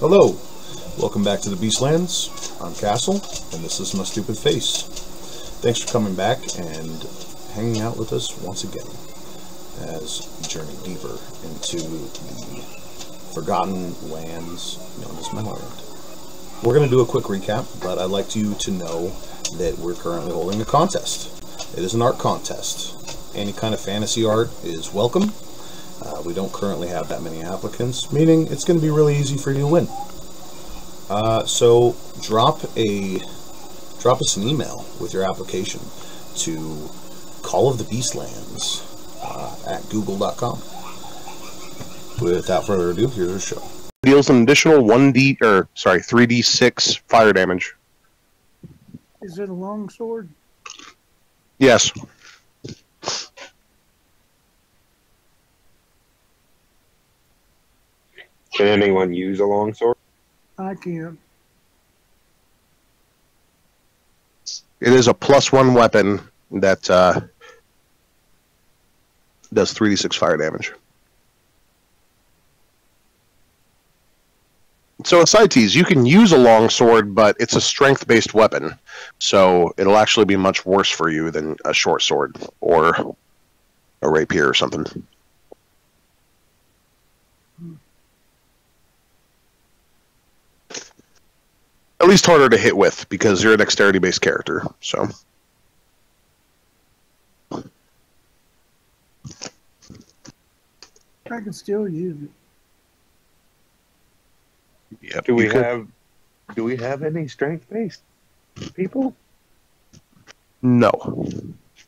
Hello, welcome back to the Beastlands. I'm Castle, and this is my stupid face. Thanks for coming back and hanging out with us once again as we journey deeper into the forgotten lands known as Memoland. We're going to do a quick recap, but I'd like you to know that we're currently holding a contest. It is an art contest. Any kind of fantasy art is welcome. We don't currently have that many applicants, meaning it's going to be really easy for you to win. So drop us an email with your application to callofthebeastlands at google.com. Without further ado, here's our show. Deals an additional 3d6 fire damage. Is it a long sword? Yes. Can anyone use a longsword? I can. It is a +1 weapon that does 3d6 fire damage. So, a side tease, you can use a longsword, but it's a strength-based weapon. So, it'll actually be much worse for you than a short sword or a rapier or something. At least harder to hit with, because you're a dexterity-based character, so. I can still use it. Yep, Do we have any strength-based people? No.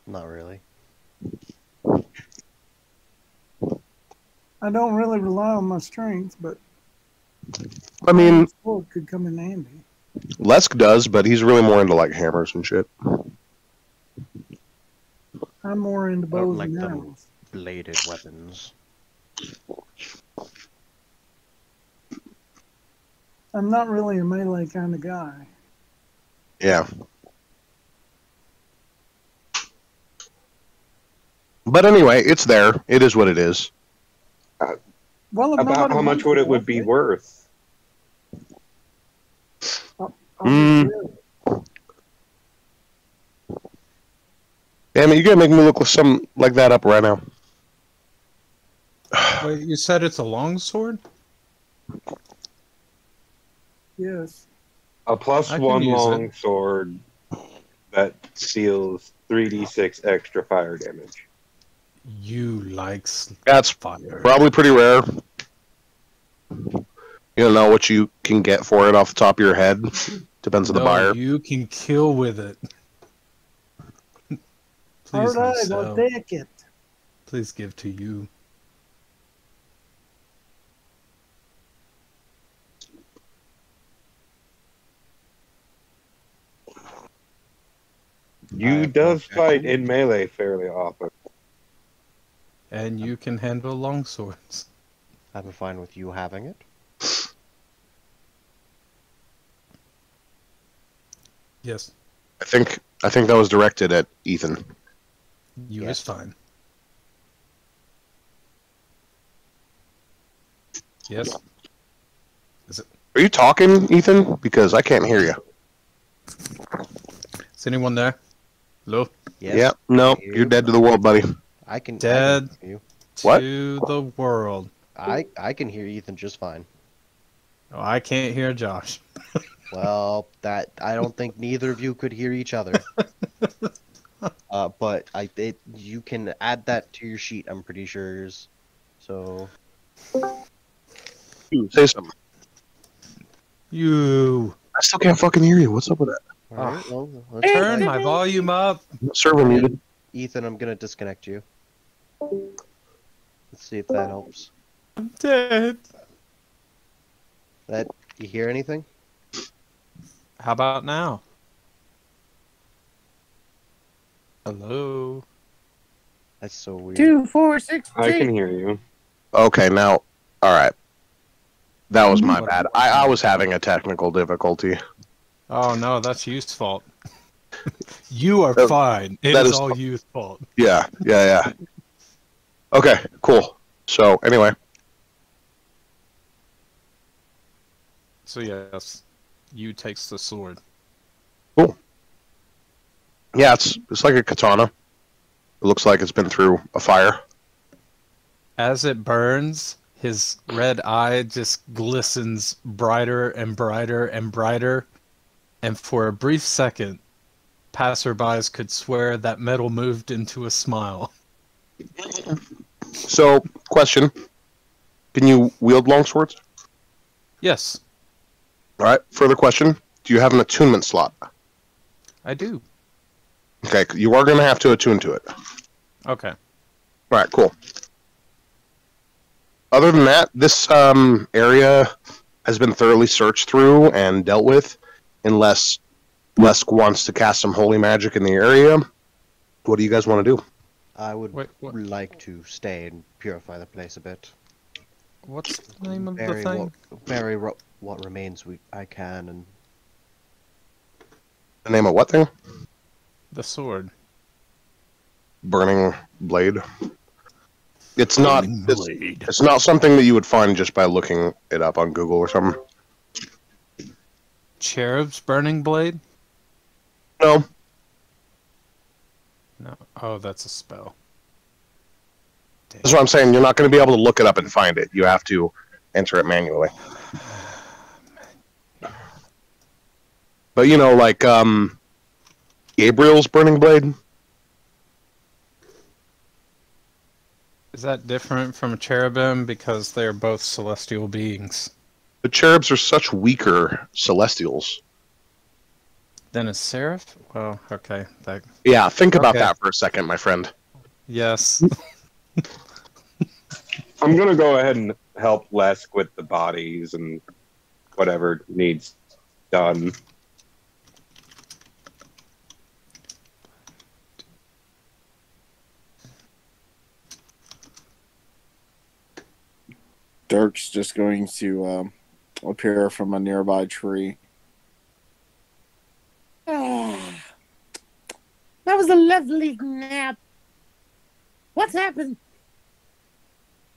Not really. I don't really rely on my strength, but I mean, sword could come in handy. Lesk does, but he's really more into, like, hammers and shit. I'm more into I bows don't like and them arrows. bladed weapons. I'm not really a melee kind of guy. Yeah. But anyway, it's there. It is what it is. Well, About how much would it be worth? Damn it, you gotta make me look something like that up right now. Wait, you said it's a longsword? Yes. A I can +1 use it. longsword that deals 3d6 extra fire damage. You like That's fire. probably pretty rare. You don't know what you can get for it off the top of your head. Depends on the buyer. You can kill with it. Please, All right, no I'll sell. take it. Please give to you. You does fight in melee fairly often. And you can handle longswords. I'm fine with you having it. Yes, I think that was directed at Ethan. you Yes. is fine. Yes. Is it? Are you talking, Ethan? Because I can't hear you. Is anyone there? Hello? Yes. Yeah, no, You. you're dead to the world, buddy. I can. Dead. I can hear you. What? To the world. I can hear Ethan just fine. Oh, I can't hear Josh. Well, that I don't think neither of you could hear each other. But you can add that to your sheet. I'm pretty sure. So Say something. You. I still can't fucking hear you. What's up with that? all right. Well, let's Turn try. my volume up. Server muted. Ethan, I'm gonna disconnect you. Let's see if that helps. I'm dead. That you hear anything? How about now? Hello? That's so weird. 2, 4, 6, I can hear you. Okay, now, alright. That was my bad. I was having a technical difficulty. Oh no, that's you's fault. You are That- fine. It that is is- all you's fault. Yeah. Okay, cool. So, anyway. So yes, you takes the sword. Cool. Yeah, it's like a katana. It looks like it's been through a fire. As it burns, his red eye just glistens brighter and brighter and brighter, and for a brief second, passerbys could swear that metal moved into a smile. So, question: can you wield longswords? Yes, All right. Further question: do you have an attunement slot? I do. Okay, you are going to have to attune to it. Okay. All right, cool. Other than that, this area has been thoroughly searched through and dealt with, unless Lesk wants to cast some holy magic in the area. What do you guys want to do? I would Wait, what? like to stay and purify the place a bit. What's the name of the Bury thing? what remains I can, and The name of what thing? The sword. Burning Blade. It's not. Burning It's, blade. it's not something that you would find just by looking it up on Google or something. Cherub's burning blade? No. No. Oh, that's a spell. That's what I'm saying. You're not going to be able to look it up and find it. You have to enter it manually. But you know, like Gabriel's burning blade. Is that different from a cherubim because they're both celestial beings? The cherubs are such weaker celestials. Then a seraph? Well, okay. That, Yeah, think about Okay. that for a second, my friend. yes. I'm gonna go ahead and help Lesk with the bodies and whatever needs done. Dirk's just going to appear from a nearby tree. That was a lovely nap. What's happened?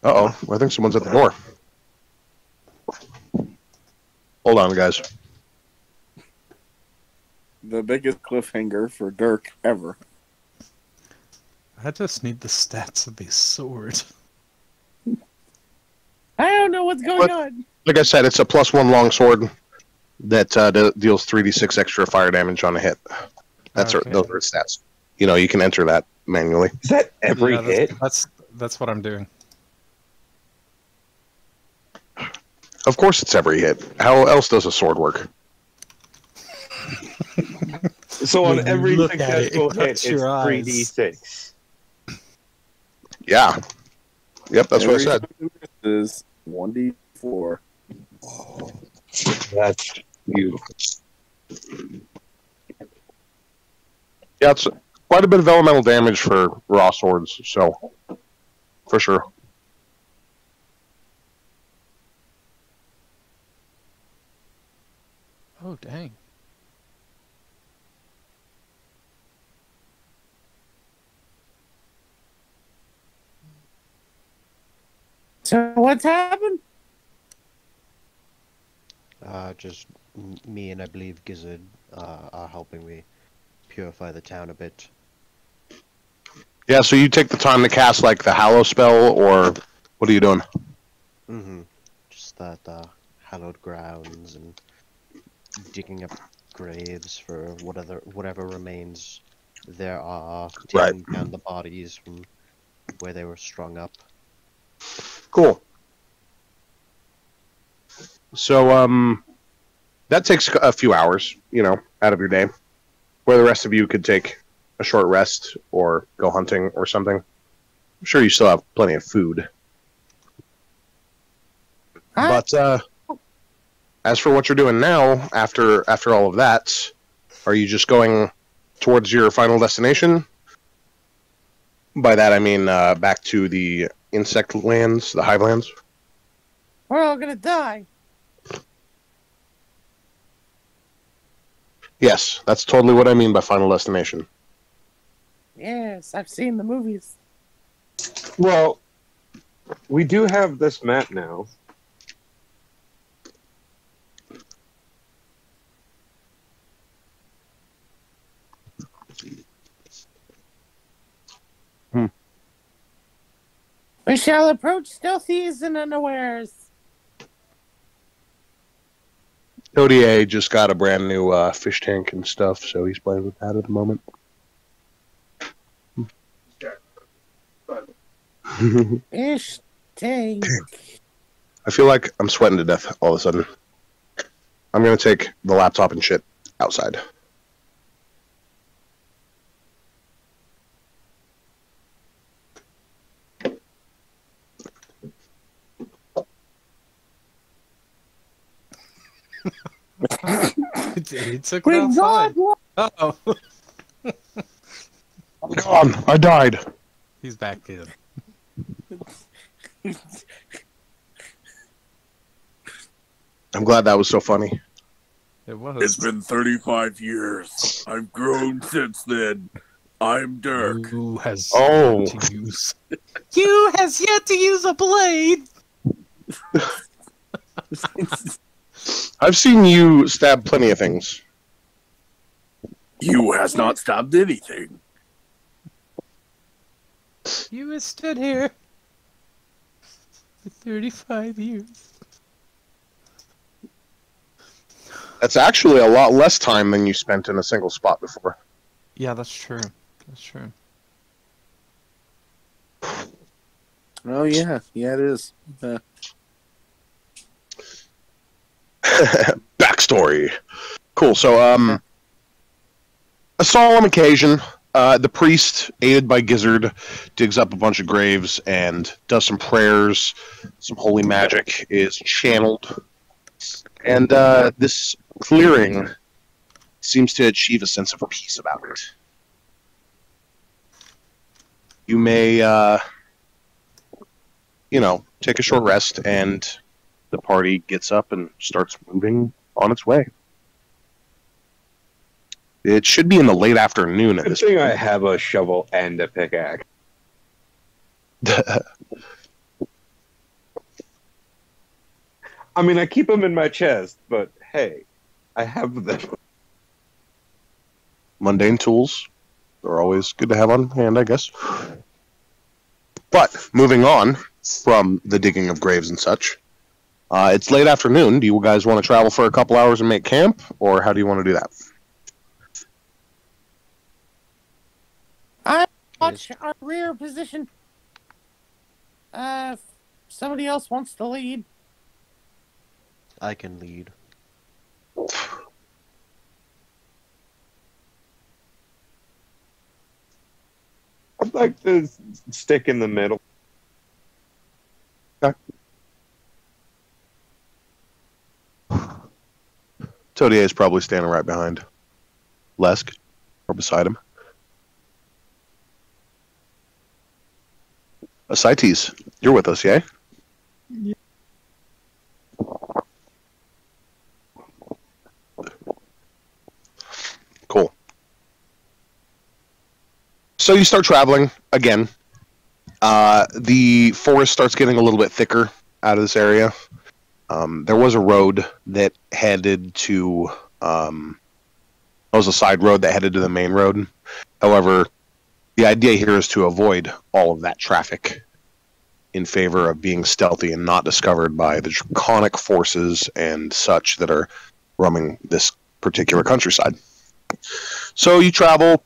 Uh-oh, I think someone's at the door. Hold on, guys. The biggest cliffhanger for Dirk ever. I just need the stats of these swords. I don't know what's going on. Like I said, it's a +1 longsword that deals 3d6 extra fire damage on a hit. Okay. Those are its stats. You know, you can enter that manually. Is that every Yeah, hit? That's what I'm doing. Of course it's every hit. How else does a sword work? So on When you every look at it, successful it hit, cuts it's your eyes. 3d6. Yeah. Yep, that's what I said. Is 1d4. That's you. Yeah, it's quite a bit of elemental damage for raw swords, so for sure. Oh, dang. So what's happened? just me and I believe Gizzard are helping me purify the town a bit. Yeah, so you take the time to cast like the Hallow spell, or what are you doing? Mm-hmm. Just that hallowed grounds and digging up graves for whatever remains there are, taking down the bodies from where they were strung up. Cool. So, that takes a few hours, you know, out of your day, where the rest of you could take a short rest or go hunting or something. I'm sure you still have plenty of food. But, as for what you're doing now, after all of that, are you just going towards your final destination? By that I mean back to the insect lands, the hive lands? We're all gonna die. Yes, that's totally what I mean by final destination. Yes, I've seen the movies. Well, we do have this map now. We shall approach stealthies and unawares. Odier just got a brand new fish tank and stuff, so he's playing with that at the moment. Fish tank. I feel like I'm sweating to death all of a sudden. I'm gonna take the laptop and shit outside. He took it We outside. got Uh-oh. I'm gone. I died. He's back in. I'm glad that was so funny. It was. It's been 35 years. I've grown since then. I'm Dirk. You has Oh. yet to use. You has yet to use a blade. I've seen you stab plenty of things. You has not stabbed anything. You has stood here for 35 years. That's actually a lot less time than you spent in a single spot before. Yeah, that's true. That's true. Oh, yeah. Yeah, it is. Backstory. Cool. So, a solemn occasion. The priest, aided by Gizzard, digs up a bunch of graves and does some prayers. Some holy magic is channeled. And this clearing seems to achieve a sense of peace about it. You may, take a short rest, and the party gets up and starts moving on its way. It should be in the late afternoon at Good this thing point. I have a shovel and a pickaxe. I mean, I keep them in my chest, but hey, I have them. Mundane tools are always good to have on hand, I guess. But moving on from the digging of graves and such, it's late afternoon. Do you guys want to travel for a couple hours and make camp, or how do you want to do that? Watch our rear position. If somebody else wants to lead. I can lead. I'd like to stick in the middle. Todier is probably standing right behind Lesk, or beside him. Ascites, you're with us, yay? Yeah. Cool. So you start traveling again. The forest starts getting a little bit thicker out of this area. There was a road that headed to... it was a side road that headed to the main road. However, the idea here is to avoid all of that traffic in favor of being stealthy and not discovered by the draconic forces and such that are roaming this particular countryside. So you travel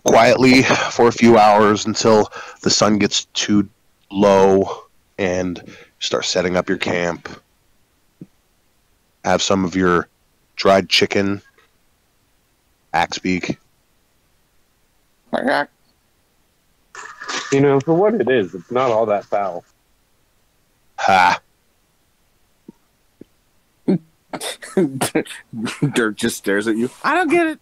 quietly for a few hours until the sun gets too low and start setting up your camp. Have some of your dried chicken, axbeak. You know, for what it is, it's not all that foul. Ha! Dirk just stares at you. I don't get it.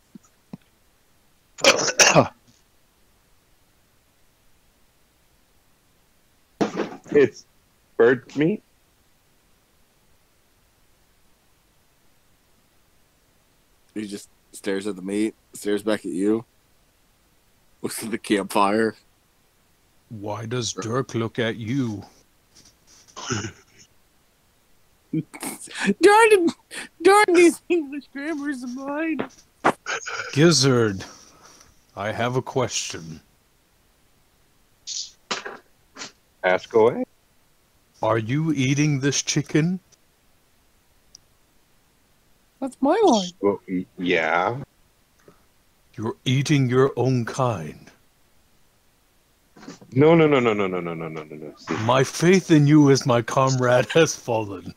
It's bird meat. He just stares at the meat, stares back at you, looks at the campfire. Why does Dirk look at you? Darn these English grammars of mine. Gizzard, I have a question. Ask away. Are you eating this chicken? That's my line. Well, yeah. You're eating your own kind. No, no, no, no, no, no, no, no, no, no, no. See, My faith in you as my comrade has fallen.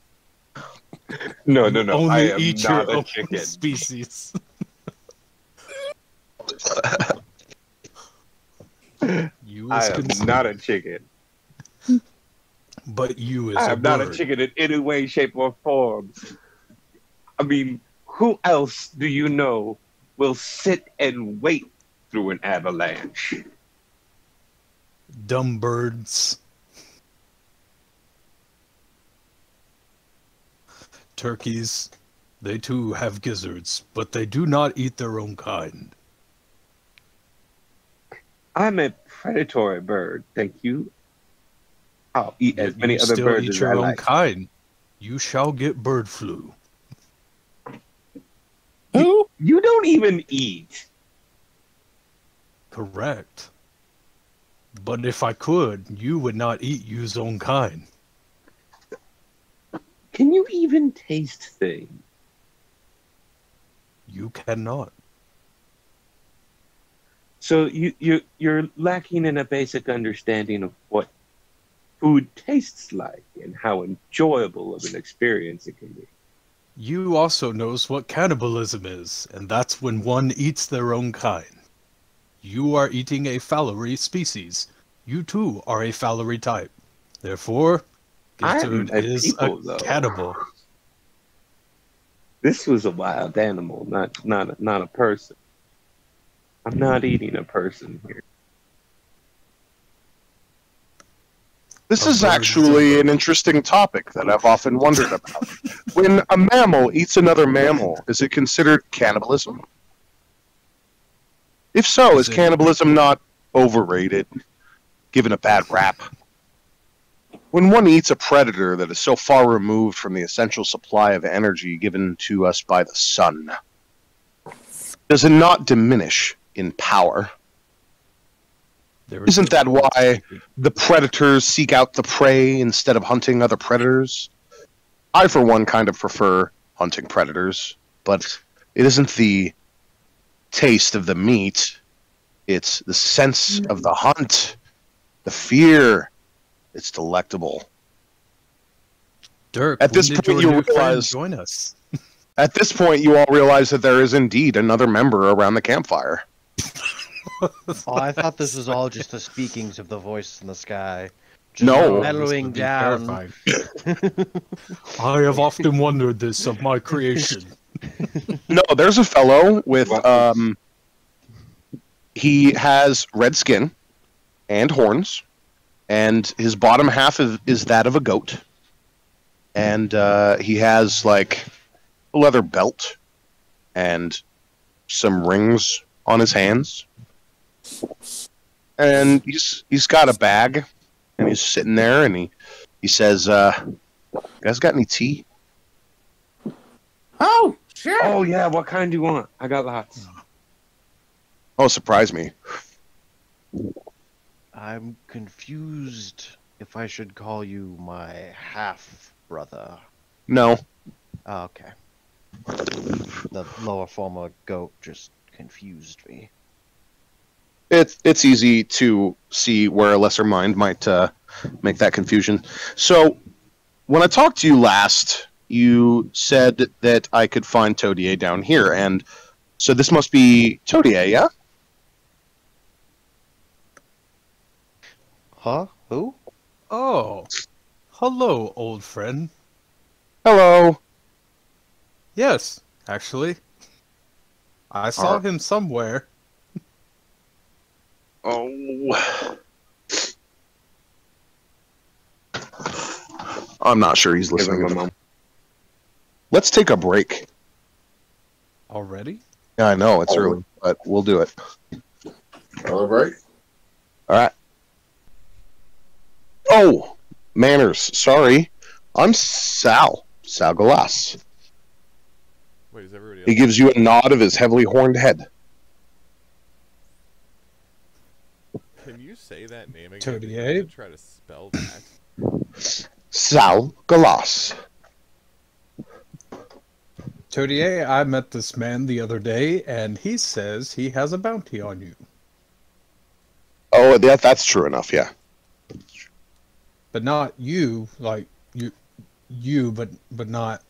no, You no, no. I only am eat not your a own chicken. species. You I as am considered, not a chicken. but you as I a am not a bird. chicken in any way, shape, or form. I mean, who else do you know will sit and wait through an avalanche? Dumb birds. Turkeys, they too have gizzards, but they do not eat their own kind. I'm a predatory bird, thank you. I'll eat as Yet many you other still birds eat as your I own like. kind. You shall get bird flu. Who? You don't even eat. Correct. But if I could, you would not eat you's own kind. Can you even taste things? You cannot. So you're lacking in a basic understanding of what food tastes like and how enjoyable of an experience it can be. You also knows what cannibalism is, and that's when one eats their own kind. You are eating a fallery species. You too are a fallery type. Therefore, I'm gizzard a is people, a though. cannibal. This was a wild animal, not a person. I'm not eating a person here. This A is bird is a actually bird. an interesting topic that I've often wondered about. When a mammal eats another mammal, is it considered cannibalism? If so, Is is it- cannibalism not overrated, given a bad rap? When one eats a predator that is so far removed from the essential supply of energy given to us by the sun, does it not diminish in power? There is Isn't no that point why speaking. the predators seek out the prey instead of hunting other predators? I, for one, kind of prefer hunting predators, but it isn't the taste of the meat, it's the sense of the hunt, the fear. It's delectable. Dirk, At when this did point, your you new friend realize- join us? At this point, you all realize that there is indeed another member around the campfire. Oh, I thought this was all just the speakings of the voice in the sky. Just No. mellowing This would be down. terrifying. I have often wondered this of my creation. No, there's a fellow with What? he has red skin and horns, and his bottom half is that of a goat, and he has like a leather belt and some rings on his hands, and he's got a bag, and he's sitting there, and he says, "You guys got any tea?" Oh, sure. Oh yeah, what kind do you want? I got lots. Oh, surprise me! I'm confused if I should call you my half brother. No, Oh, okay. The lower form of goat just confused me. it's easy to see where a lesser mind might make that confusion. So, when I talked to you last, you said that I could find Todier down here, and so this must be Todier, yeah? Huh? Who? Oh, hello, old friend. Hello. Yes, actually. I saw Alright. him somewhere. Oh. I'm not sure he's Give him a listening. moment. Let's take a break. Already? Yeah, I know it's early, but we'll do it. All right. All right. Oh, manners. Sorry, I'm Sal Galas. Wait, is everybody He else? gives you a nod of his heavily horned head. Can you say that name again? Toady, Because I'm gonna eh? try to spell that. Sal Galas. Toadier, I met this man the other day, and he says he has a bounty on you. Oh, that's true enough. Yeah. But not you, like, but not...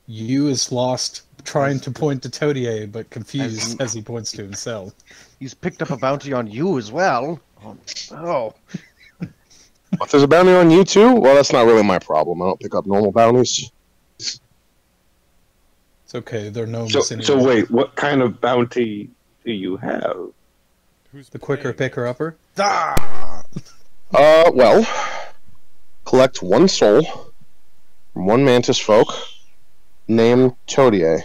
You is lost trying to point to Toadier, but confused as he points to himself. He's picked up a bounty on you as well. Oh. If there's a bounty on you too, well, that's not really my problem. I don't pick up normal bounties. It's okay, they're gnomes So anyway. wait, what kind of bounty do you have? Who's The quicker paying picker it? upper? Well, collect one soul from one mantis folk named Toadier.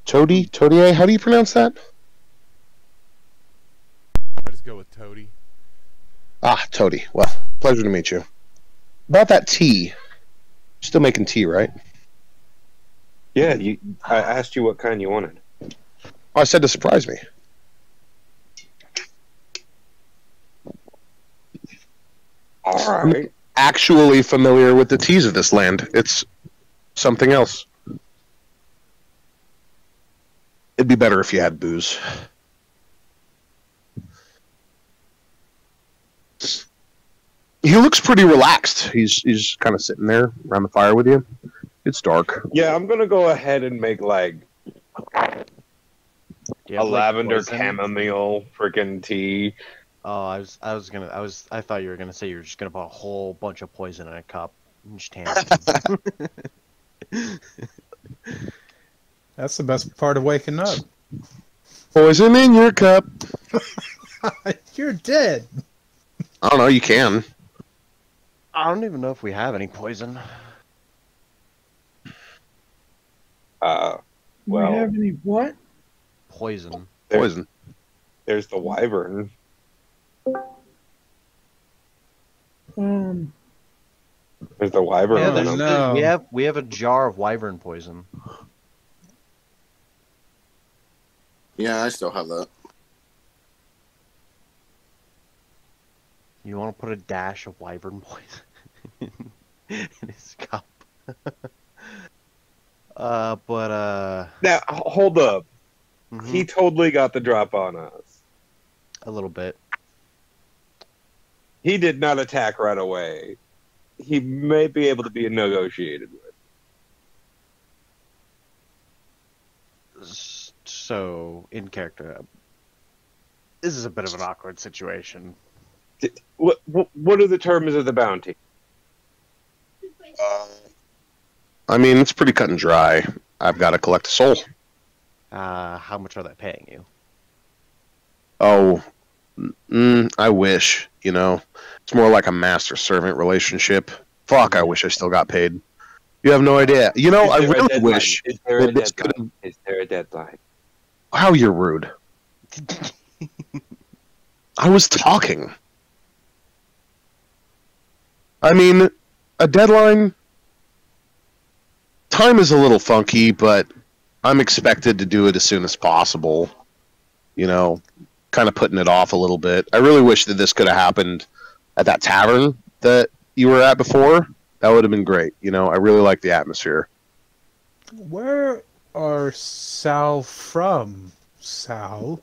Toadier? How do you pronounce that? I just go with Toady. Ah, Toady. Well, pleasure to meet you. About that tea. Still making tea, right? Yeah, I asked you what kind you wanted. Oh, I said to surprise me. All I'm right. actually familiar with the teas of this land. It's something else. It'd be better if you had booze. He looks pretty relaxed. He's kind of sitting there around the fire with you. It's dark. Yeah, I'm gonna go ahead and make like Do you a have, like, lavender poison? chamomile freaking tea. Oh, I thought you were gonna say you were just gonna put a whole bunch of poison in a cup and just hand it. That's the best part of waking up. Poison in your cup. You're dead. I don't know. You can. I don't even know if we have any poison. Well, we have any what? Poison. Poison. there's the wyvern. Um, There's the wyvern. Yeah, Oh, there's, no. we have a jar of wyvern poison. Yeah, I still have that. You want to put a dash of wyvern poison in his cup? Now hold up. Mhm, He totally got the drop on us. a little bit. He did not attack right away. He may be able to be negotiated with. So, in character, this is a bit of an awkward situation. What are the terms of the bounty? I mean, it's pretty cut and dry. I've got to collect a soul. How much are they paying you? Oh, I wish, you know. It's more like a master-servant relationship. Fuck, I wish I still got paid. You have no idea. You know, I really wish Is there a that this deadline? could... Is there a deadline? How you're rude. I was talking. I mean, a deadline... Time is a little funky, but I'm expected to do it as soon as possible. You know, kind of putting it off a little bit. I really wish that this could have happened at that tavern that you were at before. That would have been great. You know, I really like the atmosphere. Where are Sal from, Sal?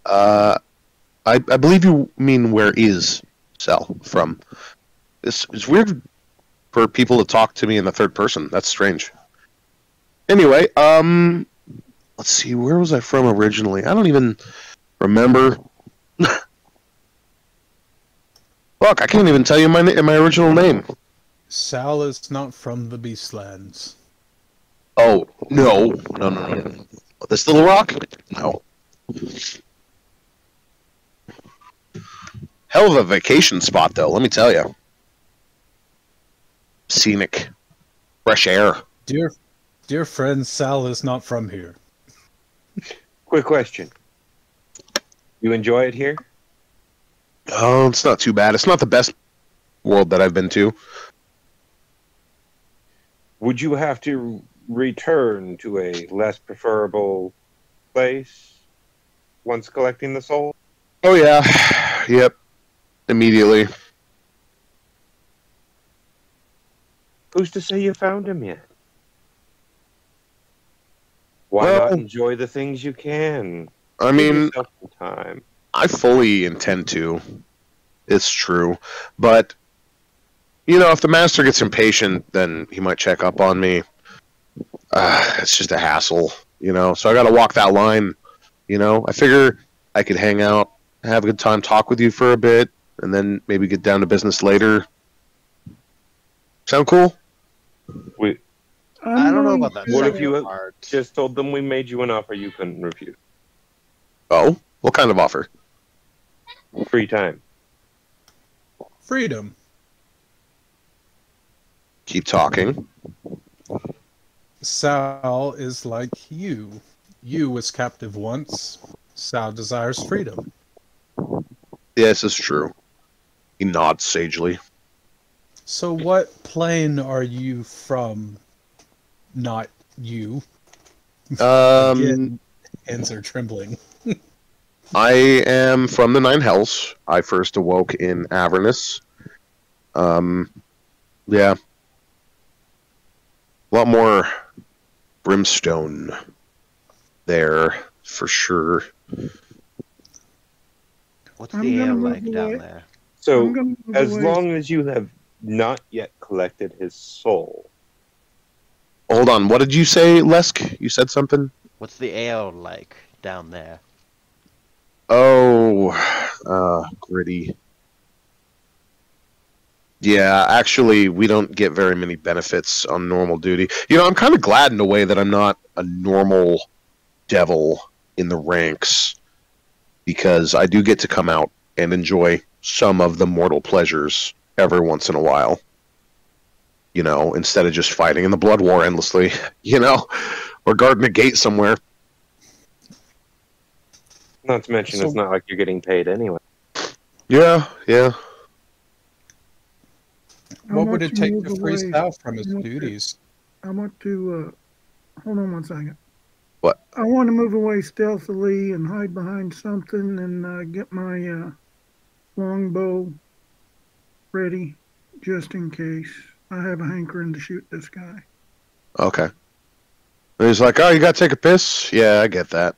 I believe you mean where is Sal from. It's weird for people to talk to me in the third person. That's strange. Anyway, let's see, where was I from originally? I don't even remember. Fuck, I can't even tell you my original name. Sal is not from the Beastlands. Oh, no. No. This little rock? No. Hell of a vacation spot, though, let me tell you. Scenic. Fresh air. Dear friend, Sal is not from here. Quick question. You enjoy it here? Oh, it's not too bad. It's not the best world that I've been to. Would you have to return to a less preferable place once collecting the soul? Oh yeah, yep. Immediately. Who's to say you found him yet? Why Well, not enjoy the things you can? I Give mean, yourself some time. I fully intend to. It's true, but you know, if the master gets impatient, then he might check up on me. It's just a hassle, you know. So I got to walk that line. You know, I figure I could hang out, have a good time, talk with you for a bit, and then maybe get down to business later. Sound cool? I don't know about that. What if second you part. just told them we made you an offer you couldn't refuse? Oh, what kind of offer? Free time. Freedom. Keep talking. Sal is like you. You was captive once. Sal desires freedom. Yes, it's true. He nods sagely. So what plane are you from? Not you. Again, hands are trembling. I am from the Nine Hells. I first awoke in Avernus. Yeah. A lot more brimstone there, for sure. What's I'm the gonna air move like down away. there? So, I'm gonna move as away. long as you have not yet collected his soul, Hold on, what did you say, Lesk? You said something? What's the air like down there? Oh, gritty. Yeah, actually, we don't get very many benefits on normal duty. You know, I'm kind of glad in a way that I'm not a normal devil in the ranks, because I do get to come out and enjoy some of the mortal pleasures every once in a while. You know, instead of just fighting in the blood war endlessly, you know, or guarding a gate somewhere. not to mention So- it's not like you're getting paid anyway. Yeah, yeah. I What want would it to take move to free away. Sal from his I want to- duties? I want to, hold on one second. What? I want to move away stealthily and hide behind something and get my longbow ready just in case. I have a hankering to shoot this guy. Okay. And he's like, oh, you gotta take a piss? Yeah, I get that.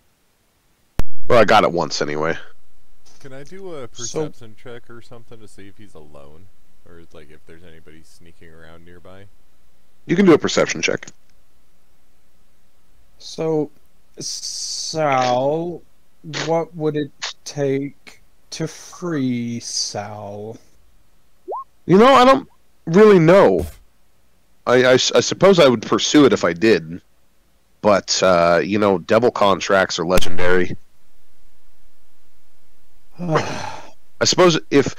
Well, I got it once anyway. Can I do a perception check or something to see if he's alone? Or like if there's anybody sneaking around nearby? You can do a perception check. So, Sal, what would it take to free Sal? You know, I don't really know. I suppose I would pursue it if I did. But, you know, devil contracts are legendary. I suppose if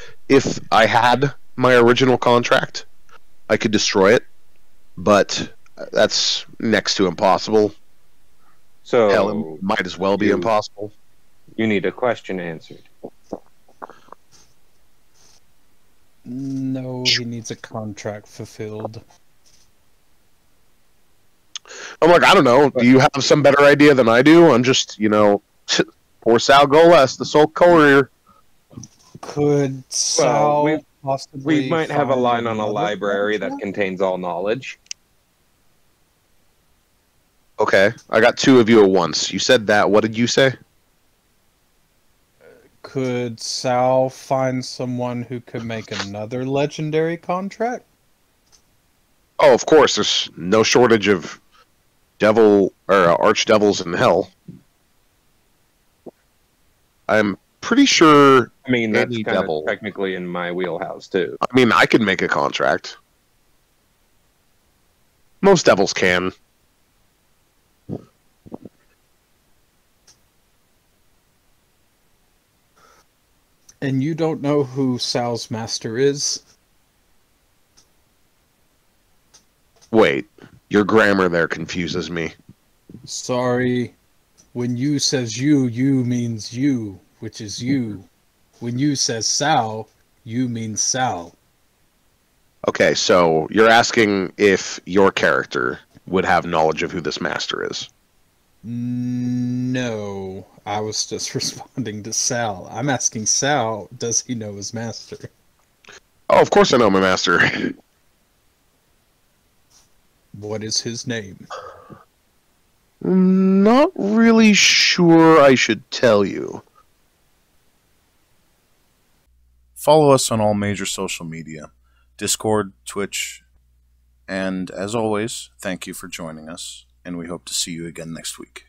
I had my original contract, I could destroy it. But that's next to impossible. So, Hell, it might as well be you- impossible. you need a question answered. No, he needs a contract fulfilled. I'm like, I don't know. Do you have some better idea than I do? I'm just, you know, poor Sal Goles, the sole courier. Could Sal we- possibly We might have a find line on a another library that contract? contains all knowledge. Okay, I got two of you at once. You said that. What did you say? Could Sal find someone who could make another legendary contract? Oh, of course. There's no shortage of devil or archdevils in hell. I'm pretty sure. I mean, that's Any kind devil. of technically in my wheelhouse, too. I mean, I could make a contract. Most devils can. And you don't know who Sal's master is? Wait, your grammar there confuses me. Sorry. When you says you means you, which is you. When you says Sal, you mean Sal. Okay, so you're asking if your character would have knowledge of who this master is. No, I was just responding to Sal. I'm asking Sal, does he know his master? Oh, of course I know my master. What is his name? Not really sure I should tell you. Follow us on all major social media, Discord, Twitch, and as always, thank you for joining us, and we hope to see you again next week.